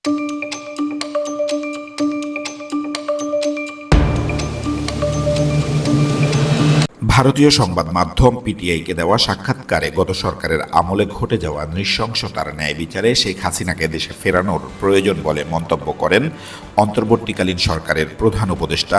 ভারতীয় সংবাদ মাধ্যম পিটিআইকে দেওয়া সাক্ষাৎকারে গত সরকারের আমলে ঘটে যাওয়া নৃশংসতার ন্যায় বিচারে শেখ হাসিনাকে দেশে ফেরানোর প্রয়োজন বলে মন্তব্য করেন অন্তর্বর্তীকালীন সরকারের প্রধান উপদেষ্টা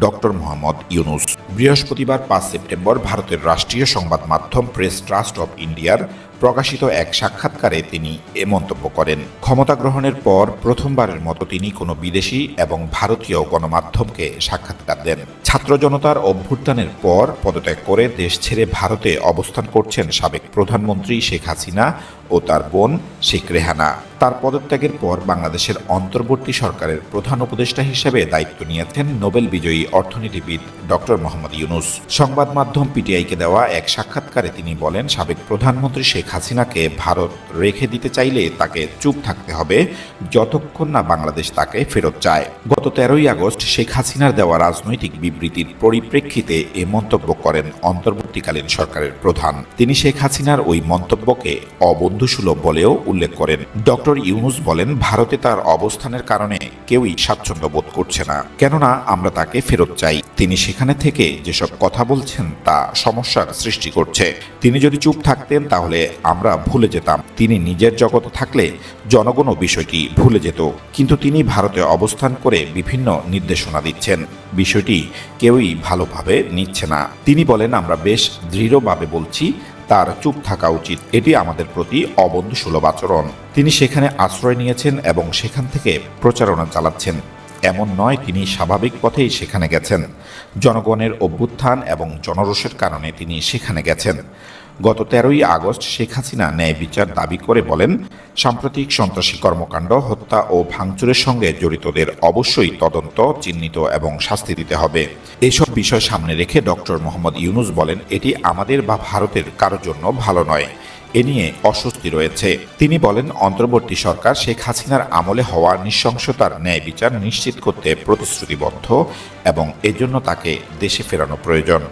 ডক্টর মোহাম্মদ ইউনূস। বৃহস্পতিবার 5 সেপ্টেম্বর ভারতের রাষ্ট্রীয় সংবাদ মাধ্যম প্রেস ট্রাস্ট অব ইন্ডিয়ার প্রকাশিত এক সাক্ষাৎকারে তিনি এ মন্তব্য করেন। ক্ষমতা গ্রহণের পর প্রথমবারের মতো তিনি কোনো বিদেশি এবং ভারতীয় গণমাধ্যমকে সাক্ষাৎকার দেন। ছাত্র জনতার অভ্যুত্থানের পর পদত্যাগ করে দেশ ছেড়ে ভারতে অবস্থান করছেন সাবেক প্রধানমন্ত্রী শেখ হাসিনা ও তার বোন শেখ রেহানা। তার পদত্যাগের পর বাংলাদেশের অন্তর্বর্তী সরকারের প্রধান উপদেষ্টা হিসেবে দায়িত্ব নিয়েছেন নোবেল বিজয়ী অর্থনীতিবিদ ডক্টর মোহাম্মদ ইউনূস। সংবাদ মাধ্যম পিটিআইকে দেওয়া এক সাক্ষাৎকারে তিনি বলেন, সাবেক প্রধানমন্ত্রী শেখ হাসিনাকে ভারত রেখে দিতে চাইলে তাকে চুপ থাকতে হবে যতক্ষণ না বাংলাদেশ তাকে ফেরত চায়। গত 13ই আগস্ট শেখ হাসিনার দেওয়া রাজনৈতিক বিবৃতির পরিপ্রেক্ষিতে এ মন্তব্য করেন অন্তর্বর্তীকালীন সরকারের প্রধান। তিনি শেখ হাসিনার ওই মন্তব্যকে অবন্ধুসুলভ বলেও উল্লেখ করেন। ডক্টর ইউনূস বলেন, ভারতে তার অবস্থানের কারণে কেউই স্বাচ্ছন্দ্য বোধ করছে না, কেননা আমরা তাকে ফেরত চাই। তিনি সেখানে থেকে যেসব কথা বলছেন তা সমস্যার সৃষ্টি করছে। তিনি যদি চুপ থাকতেন তাহলে আমরা ভুলে যেতাম। তিনি নিজের জগতে থাকলে জনগণও বিষয়টি ভুলে যেত, কিন্তু তিনি ভারতে অবস্থান করে বিভিন্ন নির্দেশনা দিচ্ছেন। বিষয়টি কেউই ভালোভাবে নিচ্ছে না। তিনি বলেন, আমরা বেশ দৃঢ়ভাবে বলছি তার চুপ থাকা উচিত। এটি আমাদের প্রতি অবন্ধুসুলভ আচরণ। তিনি সেখানে আশ্রয় নিয়েছেন এবং সেখান থেকে প্রচারণা চালাচ্ছেন। এমন নয় তিনি স্বাভাবিক পথেই সেখানে গেছেন। জনগণের অভ্যুত্থান এবং জনরোষের কারণে তিনি সেখানে গেছেন। গত 13ই আগস্ট শেখ হাসিনা ন্যায় বিচার দাবি করে বলেন, সাম্প্রতিক সন্ত্রাসী কর্মকাণ্ড, হত্যা ও ভাঙচুরের সঙ্গে জড়িতদের অবশ্যই তদন্ত, চিহ্নিত এবং শাস্তি দিতে হবে। এসব বিষয় সামনে রেখে ডক্টর মোহাম্মদ ইউনূস বলেন, এটি আমাদের বা ভারতের কারোর জন্য ভালো নয়। এ নিয়ে অস্বস্তি রয়েছে। তিনি বলেন, অন্তর্বর্তী সরকার শেখ হাসিনার আমলে হওয়া নৃশংসতার ন্যায় বিচার নিশ্চিত করতে প্রতিশ্রুতিবদ্ধ এবং এজন্য তাকে দেশে ফেরানো প্রয়োজন।